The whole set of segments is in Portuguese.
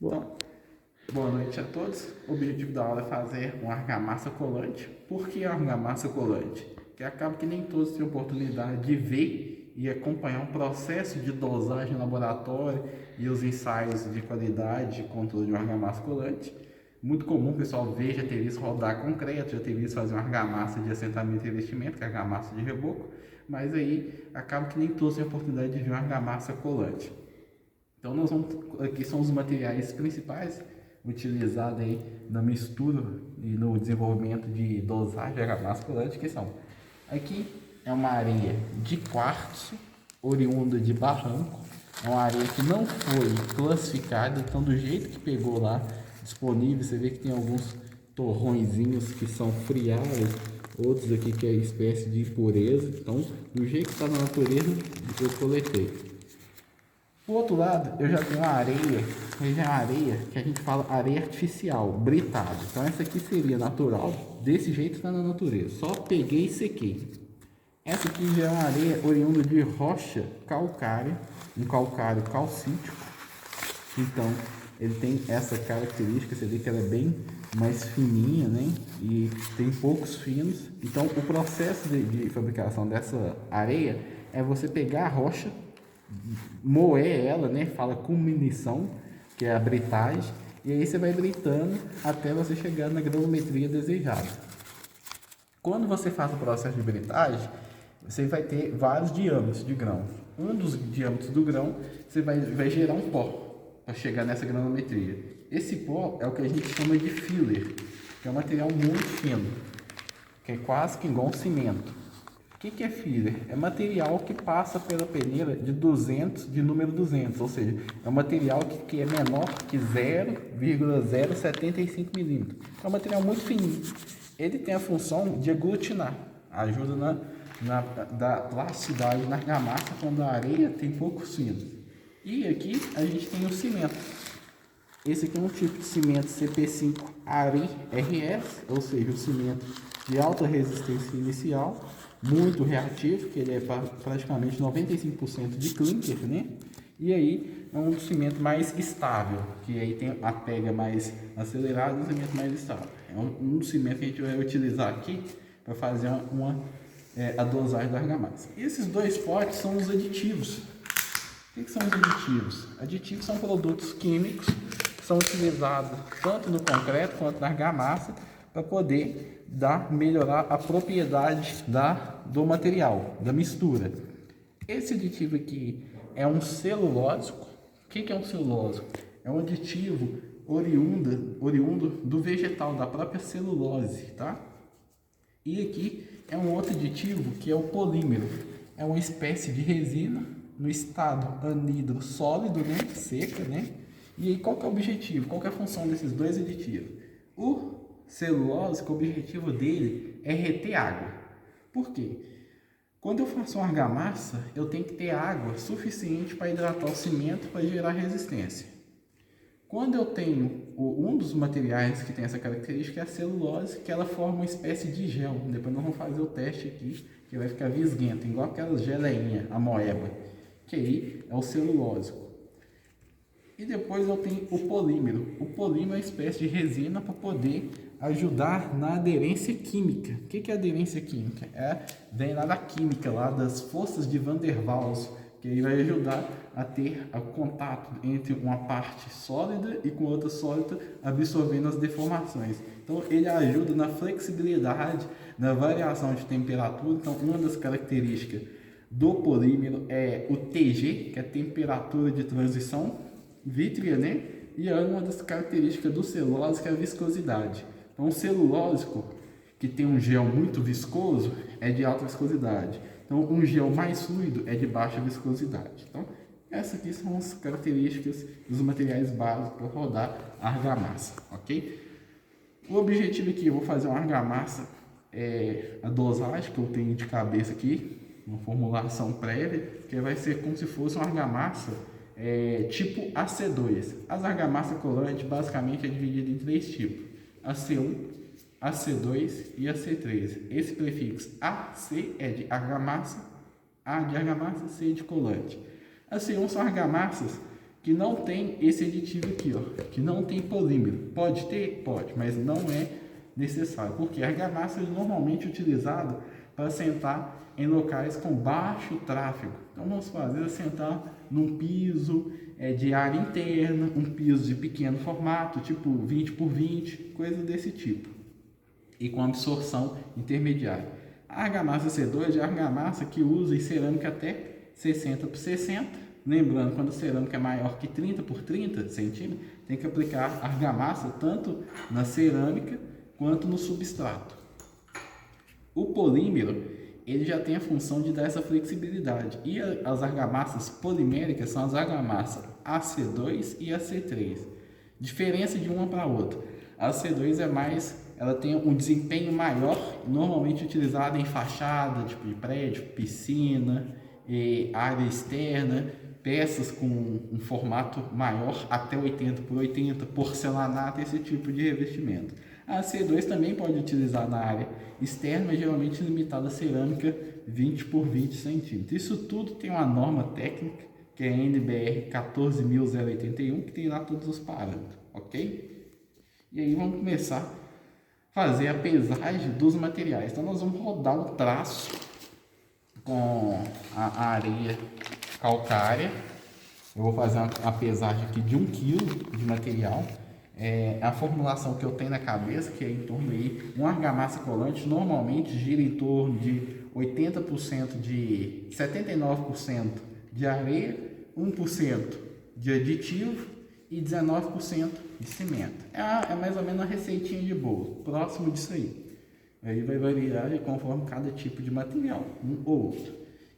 Então, boa noite a todos. O objetivo da aula é fazer uma argamassa colante. Por que argamassa colante? Que acaba que nem todos têm oportunidade de ver e acompanhar um processo de dosagem em laboratório e os ensaios de qualidade de controle de uma argamassa colante. Muito comum o pessoal ver, já ter visto rodar concreto, já ter visto fazer uma argamassa de assentamento e revestimento, que é a argamassa de reboco, mas aí acaba que nem todos têm oportunidade de ver uma argamassa colante. Então nós vamos, aqui são os materiais principais utilizados aí na mistura e no desenvolvimento de dosagem de argamassa colante, que são: aqui é uma areia de quartzo oriunda de barranco, é uma areia que não foi classificada, então do jeito que pegou lá disponível, você vê que tem alguns torrõezinhos que são friáveis, outros aqui que é espécie de impureza, então do jeito que está na natureza eu coletei. Do outro lado, eu já tenho uma areia, que é uma areia que a gente fala areia artificial, britada. Então essa aqui seria natural, desse jeito está na natureza. Só peguei e sequei. Essa aqui já é uma areia oriunda de rocha calcária, um calcário calcítico. Então ele tem essa característica, você vê que ela é bem mais fininha, né? E tem poucos finos. Então o processo de fabricação dessa areia é você pegar a rocha, moer ela, né? Fala com munição, que é a britagem, e aí você vai britando até você chegar na granulometria desejada. Quando você faz o processo de britagem, você vai ter vários diâmetros de grão. Um dos diâmetros do grão você vai gerar um pó para chegar nessa granulometria. Esse pó é o que a gente chama de filler, que é um material muito fino, que é quase que igual um cimento. O que é filler? É material que passa pela peneira de 200, de número 200, ou seja, é um material que é menor que 0,075 milímetros. É um material muito fininho. Ele tem a função de aglutinar, ajuda da plasticidade na argamassa quando a areia tem poucos finos. E aqui a gente tem o cimento. Esse aqui é um tipo de cimento CP5 ARI RS, ou seja, o cimento de alta resistência inicial, muito reativo, que ele é praticamente 95% de clinker, né? E aí é um cimento mais estável, que aí tem a pega mais acelerada e um cimento mais estável. É um cimento que a gente vai utilizar aqui para fazer a dosagem da argamassa. E esses dois potes são os aditivos. O que são os aditivos? Aditivos são produtos químicos que são utilizados tanto no concreto quanto na argamassa para poder melhorar a propriedade do material, da mistura. Esse aditivo aqui é um celulósico. O que é um celulósico? É um aditivo oriundo do vegetal, da própria celulose, tá? E aqui é um outro aditivo que é o polímero. É uma espécie de resina no estado anidro sólido, né? Seca, né? E aí qual que é o objetivo? Qual que é a função desses dois aditivos? O celulose, o objetivo dele é reter água. Por quê? Quando eu faço uma argamassa, eu tenho que ter água suficiente para hidratar o cimento para gerar resistência. Quando eu tenho um dos materiais que tem essa característica é a celulose, que ela forma uma espécie de gel. Depois nós vamos fazer o teste aqui, que vai ficar visguento, igual aquelas geleinhas, a moeba, que aí é o celulósico. E depois eu tenho o polímero. O polímero é uma espécie de resina para poder ajudar na aderência química. O que é aderência química? Vem lá da química, lá das forças de Van der Waals, que aí vai ajudar a ter o contato entre uma parte sólida e com outra sólida, absorvendo as deformações. Então ele ajuda na flexibilidade, na variação de temperatura. Então uma das características do polímero é o TG, que é a temperatura de transição vítrea, né? E é uma das características do celulose, que é a viscosidade. Então, o celulósico, que tem um gel muito viscoso, é de alta viscosidade. Então, um gel mais fluido é de baixa viscosidade. Então, essas aqui são as características dos materiais básicos para rodar a argamassa, ok? O objetivo aqui, eu vou fazer uma argamassa, a dosagem que eu tenho de cabeça aqui, uma formulação prévia, que vai ser como se fosse uma argamassa tipo AC2. As argamassas colantes basicamente é dividida em três tipos: AC1, AC2 e AC3. Esse prefixo AC é de argamassa, A de argamassa, C de colante. AC1 são argamassas que não tem esse aditivo aqui, ó, que não tem polímero. Pode ter? Pode, mas não é necessário, porque a argamassa é normalmente utilizada para assentar em locais com baixo tráfego. Então vamos fazer assentar num piso de área interna, um piso de pequeno formato, tipo 20 por 20, coisa desse tipo, e com absorção intermediária. A argamassa C2 é a argamassa que usa em cerâmica até 60 por 60. Lembrando, quando a cerâmica é maior que 30 por 30 centímetros, tem que aplicar argamassa tanto na cerâmica quanto no substrato. O polímero, ele já tem a função de dar essa flexibilidade. E as argamassas poliméricas são as argamassas AC2 e AC3. Diferença de uma para outra. A AC2 é mais, ela tem um desempenho maior, normalmente utilizada em fachada, tipo de prédio, piscina, área externa, peças com um formato maior, até 80 por 80, porcelanato, esse tipo de revestimento. A C2 também pode utilizar na área externa, mas geralmente limitada a cerâmica 20 por 20 centímetros. Isso tudo tem uma norma técnica, que é a NBR 14081, que tem lá todos os parâmetros, ok? E aí vamos começar a fazer a pesagem dos materiais. Então nós vamos rodar um traço com a areia calcária. Eu vou fazer uma pesagem aqui de 1 kg de material. A formulação que eu tenho na cabeça, que é em torno aí, uma argamassa colante normalmente gira em torno de 80% de 79% de areia, 1% de aditivo e 19% de cimento. É mais ou menos uma receitinha de bolo, próximo disso aí. Aí vai variar conforme cada tipo de material, um ou outro.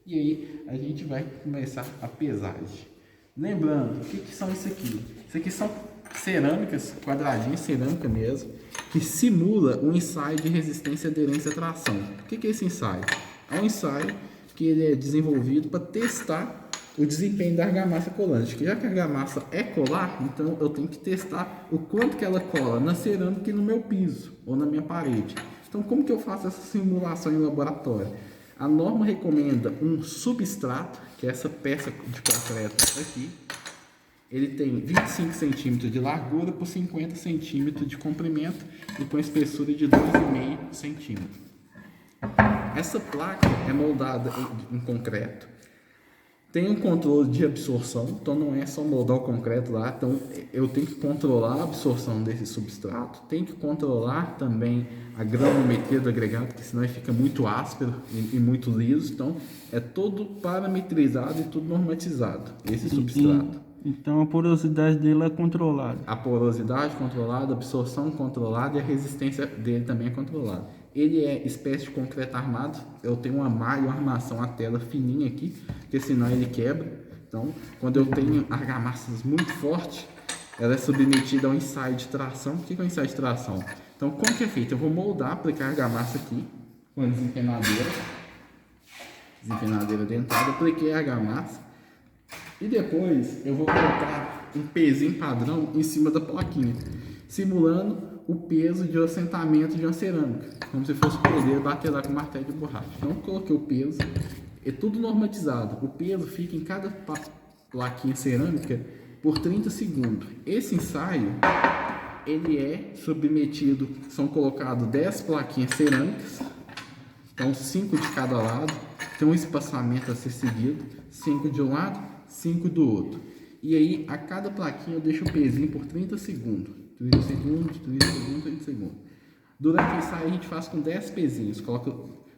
E aí a gente vai começar a pesagem. Lembrando, o que são isso aqui? Isso aqui são cerâmicas, quadradinhos, cerâmica mesmo, que simula um ensaio de resistência, aderência e tração. O que é esse ensaio? É um ensaio que ele é desenvolvido para testar o desempenho da argamassa colante. Que já que a argamassa é colar, então eu tenho que testar o quanto que ela cola na cerâmica e no meu piso ou na minha parede. Então, como que eu faço essa simulação em laboratório? A norma recomenda um substrato, que é essa peça de concreto aqui. Ele tem 25 centímetros de largura por 50 centímetros de comprimento e com espessura de 2,5 centímetros. Essa placa é moldada em concreto. Tem um controle de absorção, então não é só moldar o concreto lá. Então eu tenho que controlar a absorção desse substrato, tenho que controlar também a granulometria do agregado, porque senão ele fica muito áspero e muito liso. Então é todo parametrizado e tudo normatizado, esse substrato. Então a porosidade dele é controlada. A porosidade controlada, a absorção controlada e a resistência dele também é controlada. Ele é espécie de concreto armado. Eu tenho uma malha, uma armação, a tela fininha aqui, porque senão ele quebra. Então, quando eu tenho argamassas muito fortes, ela é submetida a um ensaio de tração. O que é um ensaio de tração? Então, como que é feito? Eu vou moldar, aplicar a argamassa aqui com a desempenadeira dentada, apliquei a argamassa e depois eu vou colocar um pezinho padrão em cima da plaquinha, simulando o peso de assentamento de uma cerâmica, como se fosse poder bater lá com martelo de borracha. Então, coloquei o peso, é tudo normatizado. O peso fica em cada plaquinha cerâmica por 30 segundos. Esse ensaio, ele é submetido, são colocados 10 plaquinhas cerâmicas, então 5 de cada lado, tem um espaçamento a ser seguido, 5 de um lado, 5 do outro. E aí, a cada plaquinha eu deixo o pezinho por 30 segundos. 30 segundos, 30 segundos, 30 segundos. Durante o ensaio a gente faz com 10 pezinhos. Coloca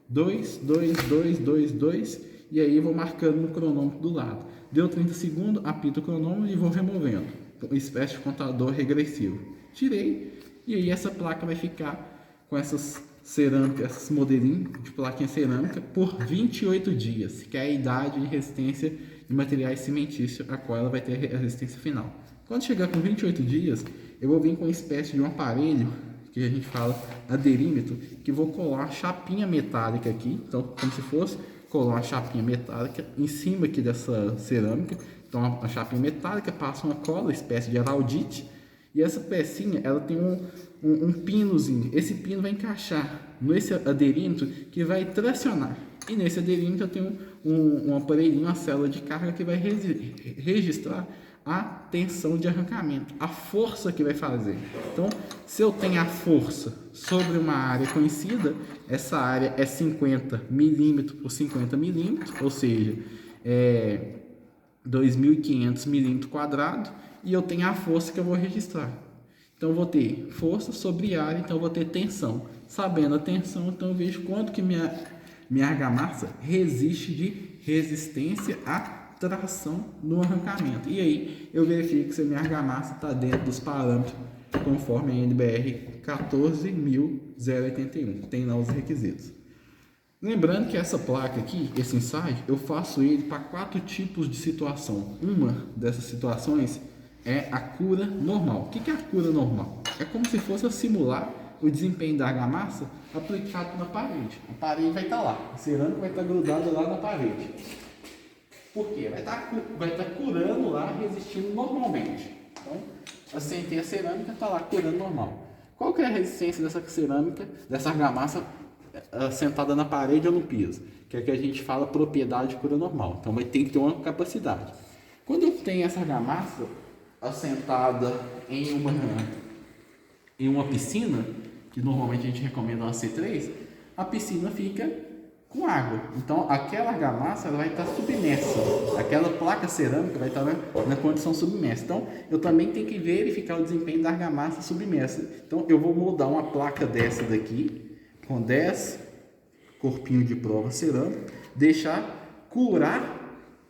2, 2, 2, 2, 2. E aí eu vou marcando no cronômetro do lado. Deu 30 segundos, apito o cronômetro e vou removendo. Uma espécie de contador regressivo. Tirei. E aí essa placa vai ficar com essas cerâmicas, esses modelinhos de plaquinha cerâmica por 28 dias. Que é a idade de resistência de materiais cimentícios a qual ela vai ter a resistência final. Quando chegar com 28 dias, eu vou vir com uma espécie de um aparelho, que a gente fala aderímetro, que vou colar uma chapinha metálica aqui, então como se fosse colar uma chapinha metálica em cima aqui dessa cerâmica. Então a chapinha metálica passa uma cola, espécie de araldite, e essa pecinha ela tem um pinozinho. Esse pino vai encaixar nesse aderímetro que vai tracionar. E nesse aderímetro eu tenho um aparelhinho, uma célula de carga que vai registrar a tensão de arrancamento, a força que vai fazer. Então, se eu tenho a força sobre uma área conhecida, essa área é 50 milímetros por 50 milímetros, ou seja, 2.500 milímetros quadrados, e eu tenho a força que eu vou registrar. Então, eu vou ter força sobre área, então eu vou ter tensão. Sabendo a tensão, então eu vejo quanto que minha argamassa resiste de resistência a tração no arrancamento. E aí eu verifico se a minha argamassa está dentro dos parâmetros conforme a NBR 14.081. Tem lá os requisitos. Lembrando que essa placa aqui, esse ensaio, eu faço ele para 4 tipos de situação. Uma dessas situações é a cura normal. O que é a cura normal? É como se fosse simular o desempenho da argamassa aplicado na parede. A parede vai estar lá, a cerâmica vai estar grudada lá na parede. Por quê? Vai estar curando lá, resistindo normalmente. Então, assentei a cerâmica, está lá curando normal. Qual que é a resistência dessa cerâmica, dessa argamassa assentada na parede ou no piso? Que é que a gente fala propriedade de cura normal. Então, vai ter que ter uma capacidade. Quando eu tenho essa argamassa assentada em uma piscina, que normalmente a gente recomenda uma C3, a piscina fica com água. Então, aquela argamassa ela vai estar submersa. Aquela placa cerâmica vai estar na condição submersa. Então, eu também tenho que verificar o desempenho da argamassa submersa. Então, eu vou moldar uma placa dessa daqui, com 10 corpinhos de prova cerâmica, deixar curar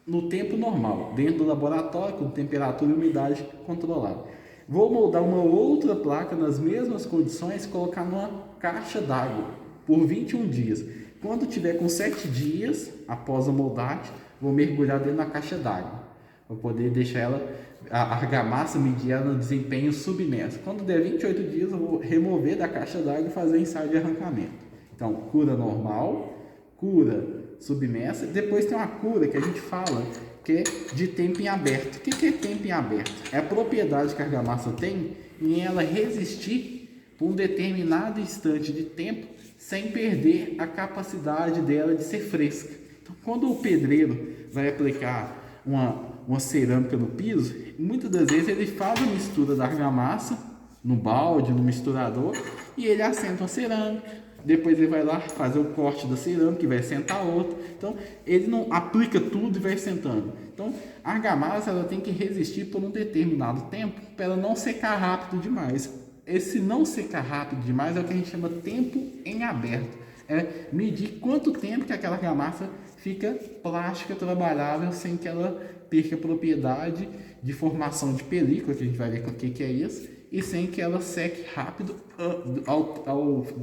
no tempo normal, dentro do laboratório, com temperatura e umidade controlada. Vou moldar uma outra placa nas mesmas condições, colocar numa caixa d'água por 21 dias. Quando tiver com 7 dias após a moldagem, vou mergulhar dentro da caixa d'água para poder deixar ela, a argamassa, medir ela no desempenho submerso. Quando der 28 dias, eu vou remover da caixa d'água e fazer ensaio de arrancamento. Então, cura normal, cura submersa. Depois tem uma cura que a gente fala que é de tempo em aberto. O que é tempo em aberto? É a propriedade que a argamassa tem em ela resistir por um determinado instante de tempo sem perder a capacidade dela de ser fresca. Então, quando o pedreiro vai aplicar uma cerâmica no piso, muitas das vezes ele faz a mistura da argamassa no balde, no misturador, e ele assenta uma cerâmica. Depois ele vai lá fazer o corte da cerâmica e vai assentar outra. Então, ele não aplica tudo e vai assentando. Então, a argamassa ela tem que resistir por um determinado tempo para ela não secar rápido demais. Esse não secar rápido demais é o que a gente chama tempo em aberto. É medir quanto tempo que aquela argamassa fica plástica, trabalhável, sem que ela perca propriedade de formação de película, que a gente vai ver o que é isso, e sem que ela seque rápido,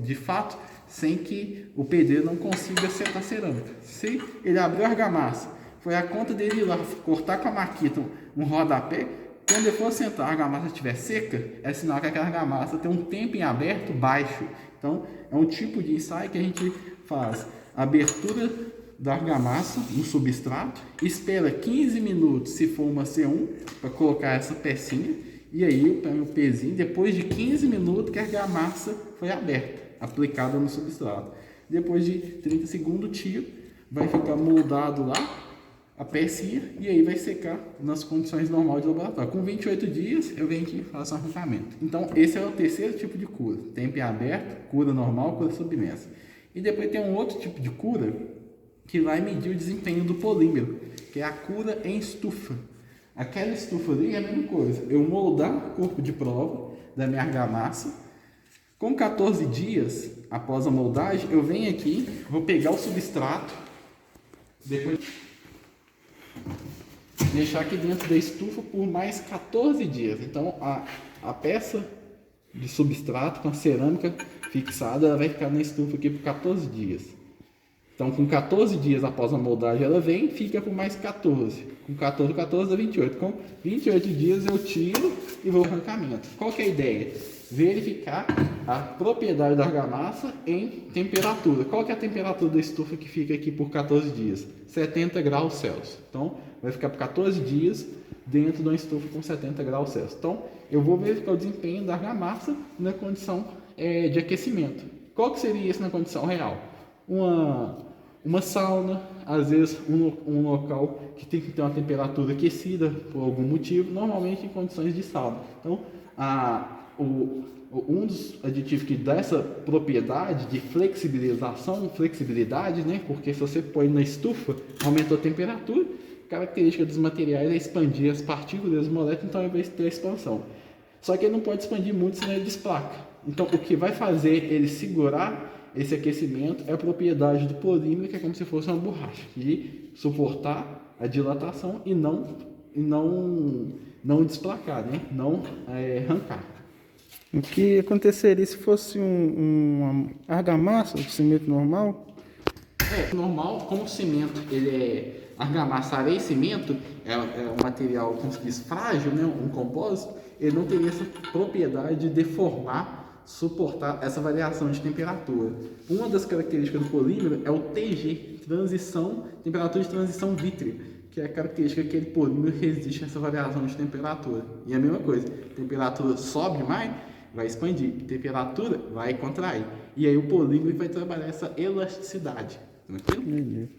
de fato, sem que o pedreiro não consiga secar a cerâmica. Se ele abriu a argamassa, foi a conta dele ir lá cortar com a maquita um rodapé, quando ele for sentar, a argamassa estiver seca, é sinal que aquela argamassa tem um tempo em aberto baixo. Então, é um tipo de ensaio que a gente faz a abertura da argamassa no substrato, espera 15 minutos, se for uma C1, para colocar essa pecinha, e aí eu pego o pezinho, depois de 15 minutos que a argamassa foi aberta, aplicada no substrato. Depois de 30 segundos, o tiro vai ficar moldado lá, a pecinha, e aí vai secar nas condições normais de laboratório. Com 28 dias, eu venho aqui e faço o arrancamento. Então, esse é o terceiro tipo de cura. Tempo em aberto, cura normal, cura submersa. E depois tem um outro tipo de cura que vai medir o desempenho do polímero, que é a cura em estufa. Aquela estufa ali é a mesma coisa. Eu moldar o corpo de prova da minha argamassa. Com 14 dias após a moldagem, eu venho aqui, vou pegar o substrato, depois deixar aqui dentro da estufa por mais 14 dias. Então, a peça de substrato com a cerâmica fixada, ela vai ficar na estufa aqui por 14 dias. Então, com 14 dias após a moldagem, ela vem e fica por mais 14. Com 14 dá 28. Com 28 dias eu tiro e vou ao arrancamento. Qual que é a ideia? Verificar a propriedade da argamassa em temperatura. Qual que é a temperatura da estufa que fica aqui por 14 dias? 70 graus Celsius. Então, vai ficar por 14 dias dentro de uma estufa com 70 graus Celsius. Então, eu vou verificar o desempenho da argamassa na condição de aquecimento. Qual que seria isso na condição real? uma sauna, às vezes um local que tem que ter uma temperatura aquecida por algum motivo, normalmente em condições de sauna. Então, um dos aditivos que dá essa propriedade de flexibilidade, né? Porque se você põe na estufa, aumentou a temperatura, a característica dos materiais é expandir as partículas e as moléculas, então ele vai ter a expansão. Só que ele não pode expandir muito, senão ele desplaca. Então, o que vai fazer ele segurar esse aquecimento é a propriedade do polímero, que é como se fosse uma borracha, de suportar a dilatação e não desplacar, né? Não arrancar. O que aconteceria se fosse uma argamassa, um cimento normal? Normal, como o cimento, ele é argamassa, areia e cimento, é um material, como se diz, frágil, né? Um compósito, ele não teria essa propriedade de deformar, suportar essa variação de temperatura. Uma das características do polímero é o TG, temperatura de transição vítrea, que é a característica que aquele polímero resiste a essa variação de temperatura. E a mesma coisa, temperatura sobe mais, vai expandir, temperatura vai contrair. E aí o polímero vai trabalhar essa elasticidade. Tranquilo?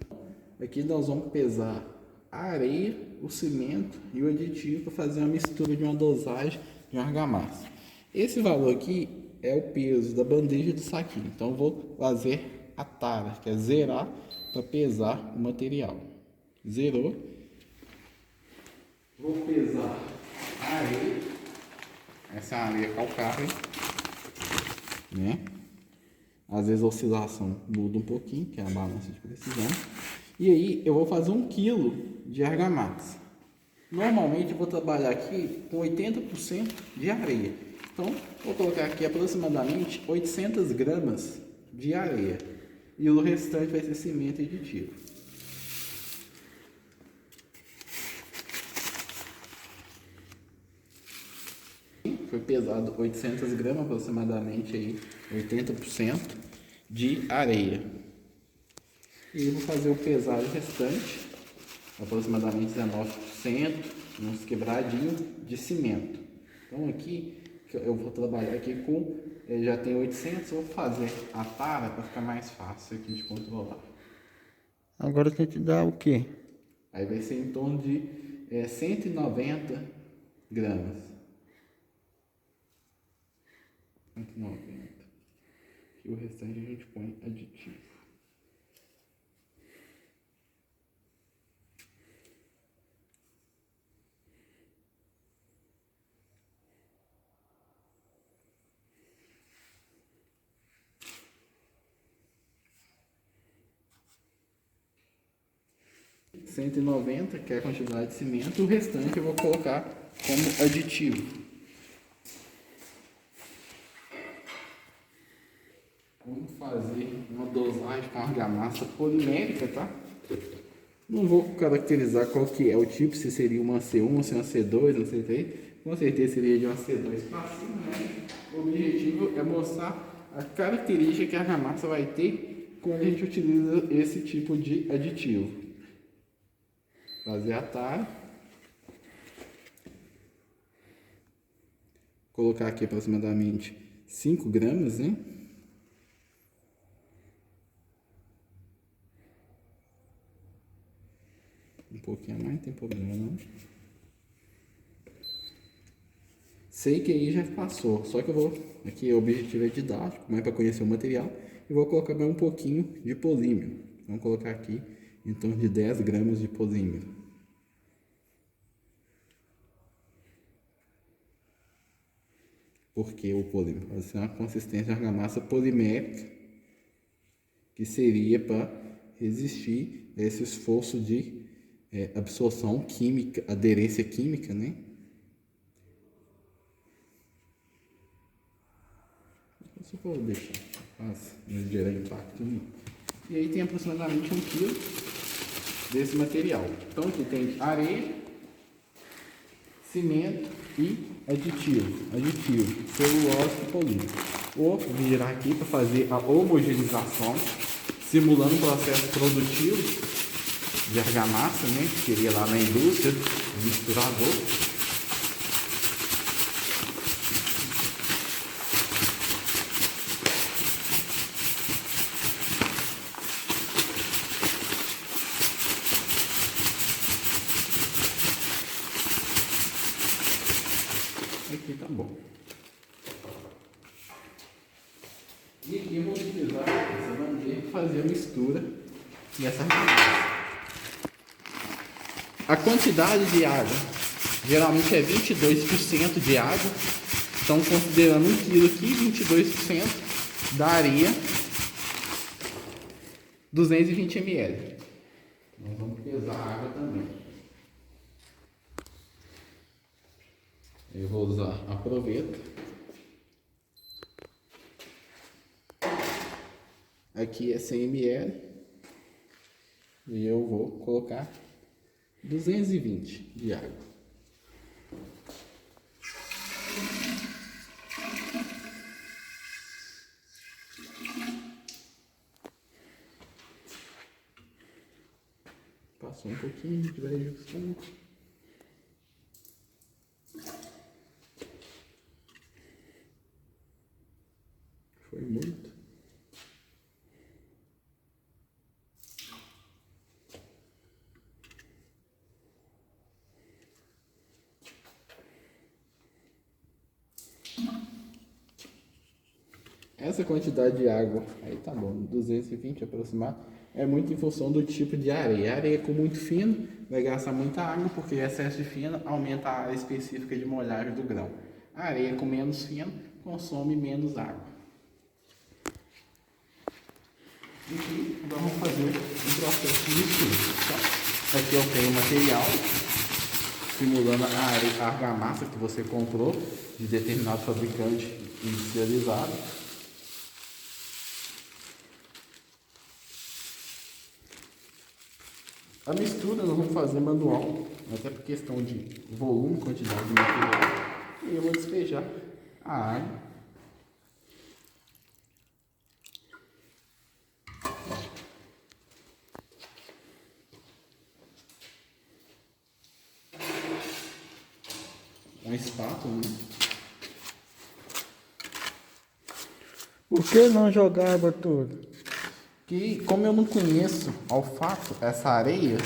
Aqui nós vamos pesar a areia, o cimento e o aditivo para fazer uma mistura de uma dosagem de uma argamassa. Esse valor aqui é o peso da bandeja do saquinho. Então eu vou fazer a tara, que é zerar para pesar o material. Zerou. Vou pesar a areia. Essa é a areia calcária, né? Às vezes a oscilação muda um pouquinho, que é a balança de precisão. E aí eu vou fazer 1 kg de argamassa. Normalmente eu vou trabalhar aqui com 80% de areia. Então vou colocar aqui aproximadamente 800 gramas de areia. E o restante vai ser cimento e aditivo. Foi pesado 800 gramas, aproximadamente aí 80% de areia. E eu vou fazer o pesagem restante, aproximadamente 19%, uns quebradinhos de cimento. Então aqui eu vou trabalhar aqui com, já tem 800, eu vou fazer a tara para ficar mais fácil aqui de controlar. Agora tem que dar o quê? Aí vai ser em torno de 190 gramas. 190. E o restante a gente põe aditivo. R$190, que é a quantidade de cimento, e o restante eu vou colocar como aditivo. Vamos fazer uma dosagem com argamassa polimérica, tá? Não vou caracterizar qual que é o tipo, se seria uma C1, se é uma C2, uma C3. Com certeza seria de uma C2 para cima, né? O objetivo é mostrar a característica que a argamassa vai ter quando a gente utiliza esse tipo de aditivo. Fazer a tara. Colocar aqui aproximadamente 5 gramas, né? Um pouquinho a mais, não tem problema não. Sei que aí já passou, só que eu vou, aqui o objetivo é didático, mais para conhecer o material, e vou colocar mais um pouquinho de polímero. Vamos colocar aqui em torno de 10 gramas de polímero. Porque o polímero vai ser uma consistência de argamassa polimérica, que seria para resistir a esse esforço de absorção química, aderência química, né? Só vou deixar, não gerar impacto nenhum. E aí tem aproximadamente 1 kg desse material. Então aqui tem areia, cimento e aditivo, celulose e polímero. Vou virar aqui para fazer a homogeneização, simulando um processo produtivo de argamassa, né, que seria lá na indústria, misturador. E aqui eu vou utilizar essa bandeja para fazer a mistura dessa argamassa. A quantidade de água geralmente é 22% de água. Então, considerando 1 kg aqui, 22% daria 220 ml. Nós vamos pesar a água também. Eu vou usar a proveta. Aqui é 100 ml. E eu vou colocar 220 de água. Passou um pouquinho, a gente vai ajustando. Foi muito. Essa quantidade de água, aí tá bom, 220 aproximado, é muito em função do tipo de areia. A areia com muito fino vai gastar muita água, porque excesso de fino aumenta a área específica de molhagem do grão. A areia com menos fino consome menos água. Aqui nós vamos fazer um processo de mistura. Tá? Aqui eu tenho o material simulando a argamassa que você comprou de determinado fabricante industrializado. A mistura nós vamos fazer manual, até por questão de volume, quantidade de material. E eu vou despejar a água. Uma espátula, né? Por que não jogar água toda? Que, como eu não conheço ao fato essa areia,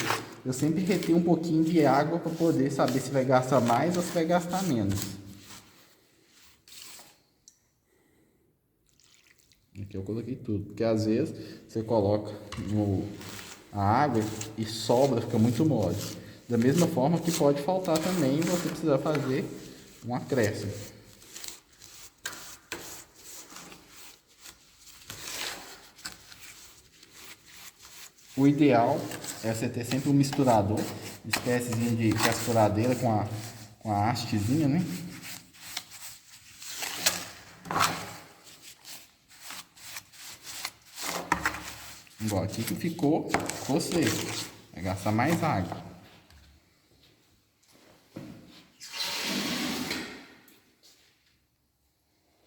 eu sempre retenho um pouquinho de água para poder saber se vai gastar mais ou se vai gastar menos. Aqui eu coloquei tudo, porque às vezes você coloca a água e sobra, fica muito mole. Da mesma forma que pode faltar também, você precisa fazer um acréscimo. O ideal é você ter sempre um misturador, espéciezinha de furadeira com a hastezinha, né? Igual aqui que ficou seco. Vai gastar mais água.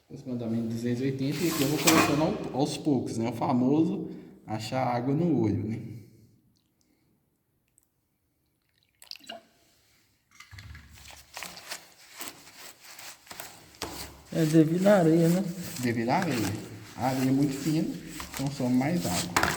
Aproximadamente 280 e aqui eu vou colocando aos poucos, né? O famoso achar água no olho, né? É devido à areia, né? Devido à areia. A areia é muito fina, consome mais água.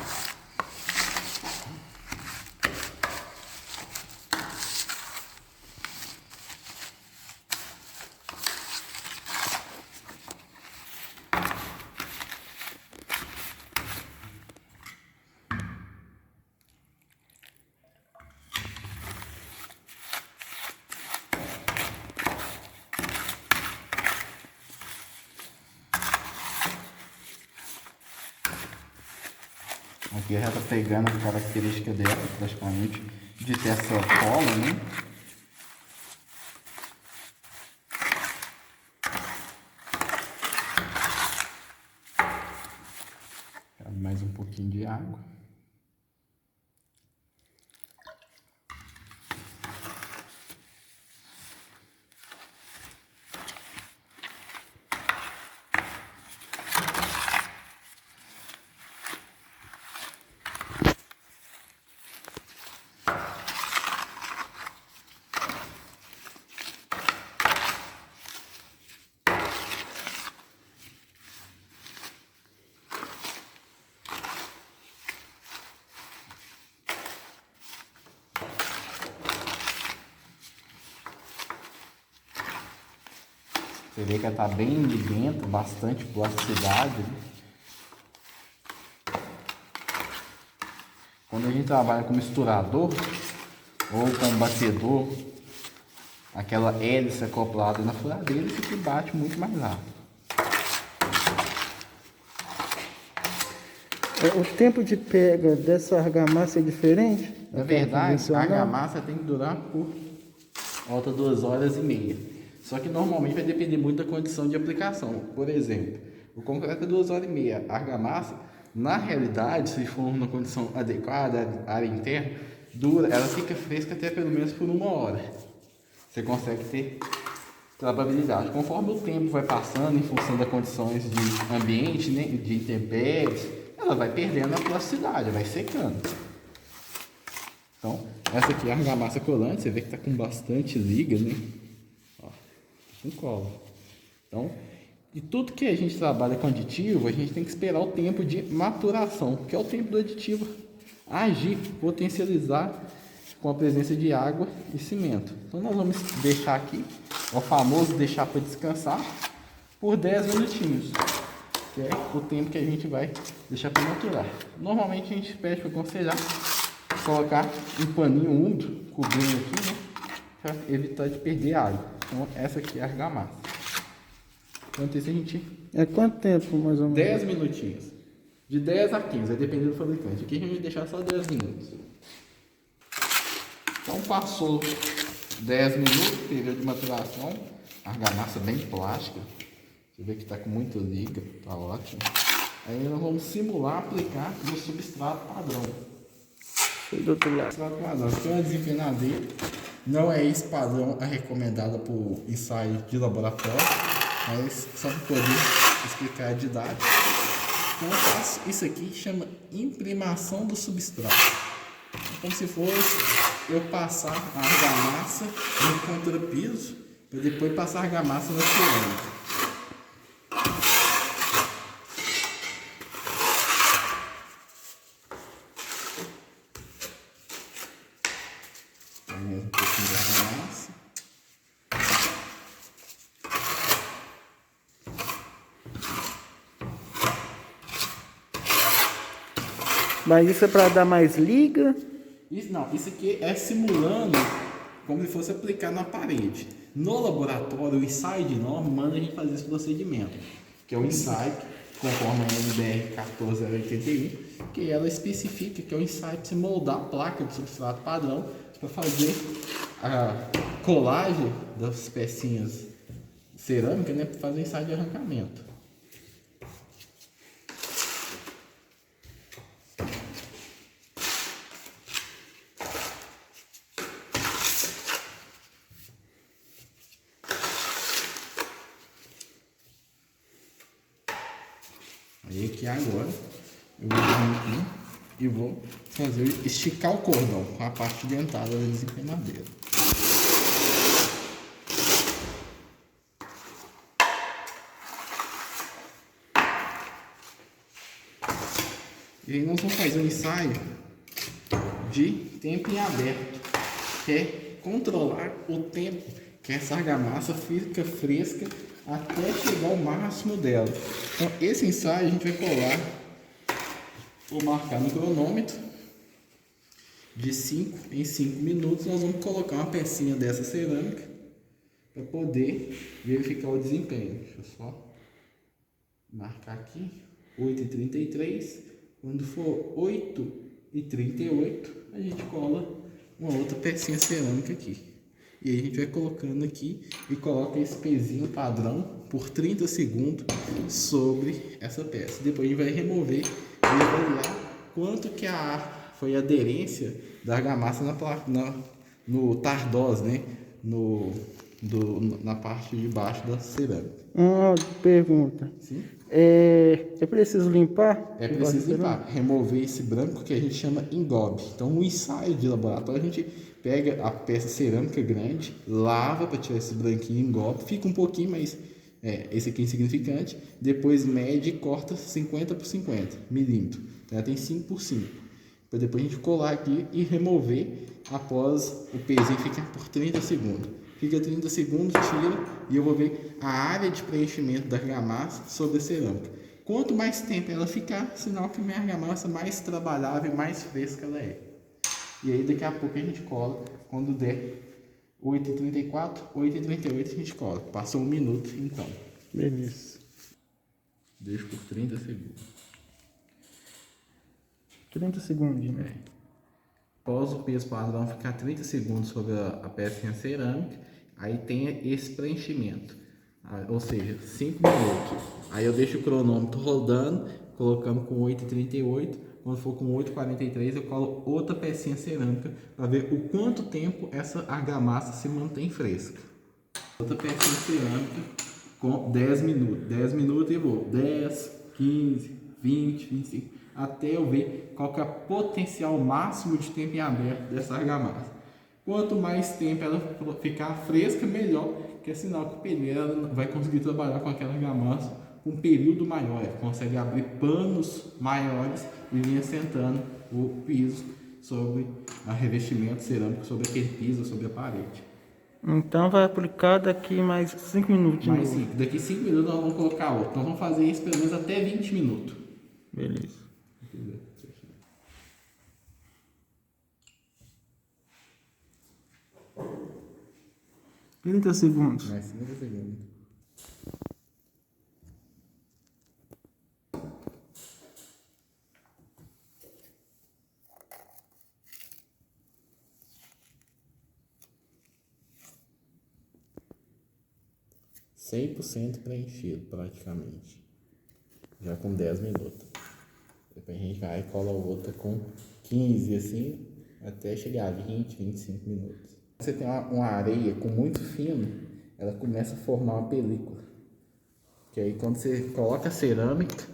Aqui já está pegando a característica dela, praticamente, de ter essa cola, né? Mais um pouquinho de água. Você vê que ela está bem dentro, bastante plasticidade, né? Quando a gente trabalha com misturador ou com batedor, aquela hélice acoplada na furadeira, isso aqui bate muito mais rápido. O tempo de pega dessa argamassa é diferente? Na verdade, a argamassa tem que durar por volta 2 horas e meia. Só que normalmente vai depender muito da condição de aplicação. Por exemplo, o concreto é 2 horas e meia. A argamassa, na realidade, se for uma condição adequada, área interna, ela fica fresca até pelo menos por 1 hora. Você consegue ter trabalhabilidade. Conforme o tempo vai passando, em função das condições de ambiente, né, de intempéries, ela vai perdendo a plasticidade, vai secando. Então, essa aqui é a argamassa colante, você vê que está com bastante liga, né? Ó, com cola. Então, e tudo que a gente trabalha com aditivo, a gente tem que esperar o tempo de maturação, que é o tempo do aditivo agir, potencializar com a presença de água e cimento. Então, nós vamos deixar aqui, o famoso deixar para descansar, por 10 minutinhos. Que é o tempo que a gente vai deixar para maturar. Normalmente a gente pede para aconselhar colocar um paninho úmido cobrindo aqui, né, para evitar de perder água. Então essa aqui é a argamassa. Enquanto isso a gente... É quanto tempo mais ou menos? 10 minutinhos. De 10 a 15, vai depender do fabricante. Aqui a gente vai deixar só 10 minutos. Então passou 10 minutos, período de maturação, argamassa bem plástica. Você vê que está com muita liga, tá ótimo. Aí nós vamos simular aplicar no substrato padrão. Do outro lado. Substrato padrão. Aqui é uma desempenadeira. Não é esse padrão recomendado por ensaio de laboratório, mas só para poder explicar a didática. Então eu faço isso aqui, chama imprimação do substrato. Como se fosse eu passar a argamassa no contrapiso para depois passar a argamassa na cerâmica. Um pouquinho de argamassa. Mas isso é para dar mais liga? Isso aqui é simulando como se fosse aplicar na parede. No laboratório, o ensaio de norma manda a gente fazer esse procedimento, que é o ensaio, conforme a NBR 14081, que ela especifica que é o ensaio para você moldar a placa de substrato padrão para fazer a colagem das pecinhas cerâmicas, né, para fazer ensaio de arrancamento. Aí aqui agora eu vou vir aqui e vou esticar o cordão com a parte dentada da desempenadeira. E aí nós vamos fazer um ensaio de tempo em aberto, que é controlar o tempo que essa argamassa fica fresca até chegar ao máximo dela. Então esse ensaio a gente vai colar, vou marcar no cronômetro, de 5 em 5 minutos nós vamos colocar uma pecinha dessa cerâmica para poder verificar o desempenho. Deixa eu só marcar aqui, 8h33, quando for 8h38 a gente cola uma outra pecinha cerâmica aqui. E aí a gente vai colocando aqui e coloca esse pezinho padrão por 30 segundos sobre essa peça. Depois a gente vai remover e avaliar quanto que foi a aderência da argamassa no tardós, né? Na parte de baixo da cerâmica. Uma pergunta. Sim? É preciso limpar? É preciso limpar, remover esse branco que a gente chama engobe. Então, o ensaio de laboratório, a gente pega a peça cerâmica grande, lava para tirar esse branquinho engobe, fica um pouquinho, mas esse aqui é insignificante. Depois mede e corta 50 por 50 milímetros. Então, ela tem 5 por 5. Para depois a gente colar aqui e remover após o pezinho ficar por 30 segundos. Fica 30 segundos, tira e eu vou ver a área de preenchimento da argamassa sobre a cerâmica. Quanto mais tempo ela ficar, sinal que minha argamassa mais trabalhável e mais fresca ela é. E aí daqui a pouco a gente cola, quando der 8h34, 8h38 a gente cola. Passou 1 minuto, então. Beleza. Deixo por 30 segundos. 30 segundinhos. Após o peso padrão ficar 30 segundos sobre a pecinha cerâmica, aí tem esse preenchimento, ou seja, 5 minutos. Aí eu deixo o cronômetro rodando, colocando com 8h38, quando for com 8h43 eu colo outra pecinha cerâmica para ver o quanto tempo essa argamassa se mantém fresca. Outra pecinha cerâmica com 10 minutos. 10 minutos e vou 10, 15, 20, 25, até eu ver qual que é o potencial máximo de tempo em aberto dessa argamassa. Quanto mais tempo ela ficar fresca, melhor, que é sinal que o pedreiro vai conseguir trabalhar com aquela argamassa com um período maior. Ele consegue abrir panos maiores e vir assentando o piso sobre o revestimento cerâmico, sobre aquele piso, sobre a parede. Então vai aplicar daqui mais 5 minutos. Daqui 5 minutos nós vamos colocar outro. Nós vamos fazer isso pelo menos até 20 minutos. Beleza. 30 segundos. Mais 30 segundos. %100% preenchido praticamente. Já com 10 minutos. Depois a gente vai e cola outra com 15 assim, até chegar a 20, 25 minutos. Você tem uma areia com muito fino, ela começa a formar uma película. Que aí quando você coloca a cerâmica,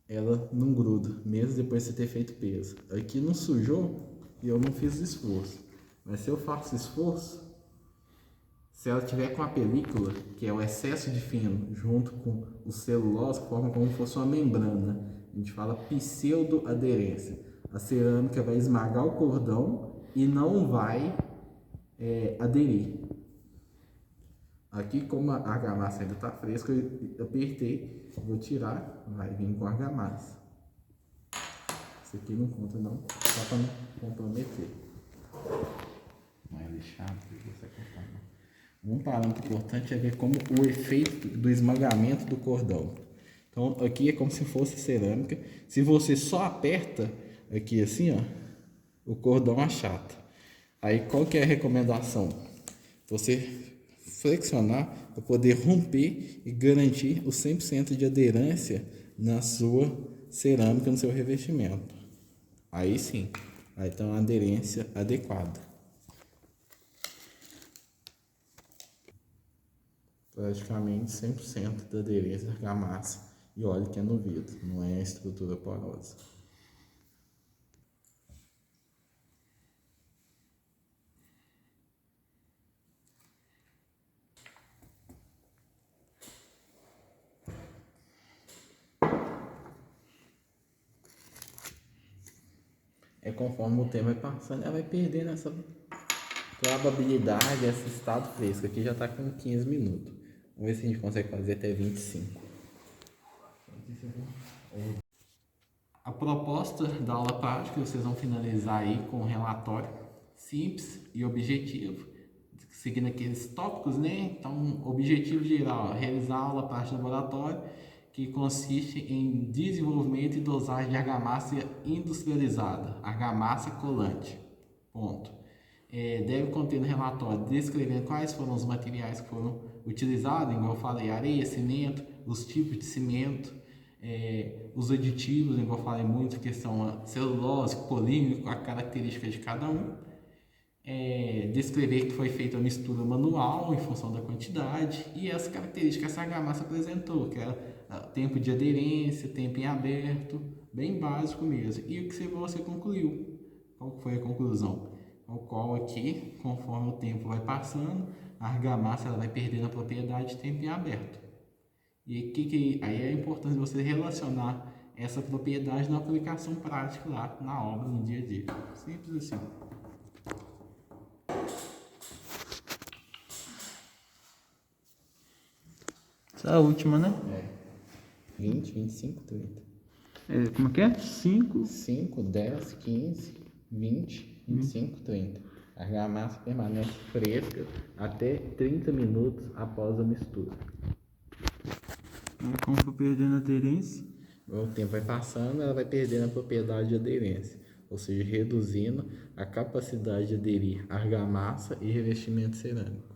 ela não gruda, mesmo depois de você ter feito peso. Aqui não sujou e eu não fiz esforço. Mas se eu faço esforço, se ela tiver com a película, que é o excesso de fino, junto com o celulose, que forma como se fosse uma membrana, a gente fala pseudoaderência. A cerâmica vai esmagar o cordão e não vai aderir. Aqui, como a argamassa ainda está fresca, eu apertei, vou tirar, vai vir com a argamassa. Isso aqui não conta não, só para não comprometer. Não é lixado, você cortar não. Um parâmetro importante é ver como o efeito do esmagamento do cordão. Então aqui é como se fosse cerâmica. Se você só aperta aqui assim, ó, o cordão achata. Aí qual que é a recomendação? Você flexionar para poder romper e garantir o 100% de aderência na sua cerâmica, no seu revestimento. Aí sim, vai ter uma aderência adequada. Praticamente 100% da aderência da argamassa. E olha que é no vidro, não é a estrutura porosa. Conforme o tempo vai passando, ela vai perdendo essa probabilidade, esse estado fresco. Aqui já está com 15 minutos. Vamos ver se a gente consegue fazer até 25. A proposta da aula prática vocês vão finalizar aí com um relatório simples e objetivo, seguindo aqueles tópicos, né? Então, objetivo geral, realizar a aula prática do laboratório, que consiste em desenvolvimento e dosagem de argamassa industrializada, argamassa colante. Ponto. Deve conter no relatório descrevendo quais foram os materiais que foram utilizados, igual eu falei, areia, cimento, os tipos de cimento, os aditivos, igual eu falei muito, que são celulose, polímero, a característica de cada um. Descrever que foi feita a mistura manual em função da quantidade e as características que essa argamassa apresentou, que era tempo de aderência, tempo em aberto, bem básico mesmo. E o que você concluiu? Qual foi a conclusão? O qual aqui, conforme o tempo vai passando, a argamassa ela vai perdendo a propriedade de tempo em aberto. E aí é importante você relacionar essa propriedade na aplicação prática lá na obra, no dia a dia. Simples assim. Essa é a última, né? 20, 25, 30. Como é que é? 5. 5, 10, 15, 20, 25, 30. A argamassa permanece fresca até 30 minutos após a mistura. Como for perdendo aderência. O tempo vai passando, ela vai perdendo a propriedade de aderência, ou seja, reduzindo a capacidade de aderir argamassa e revestimento cerâmico.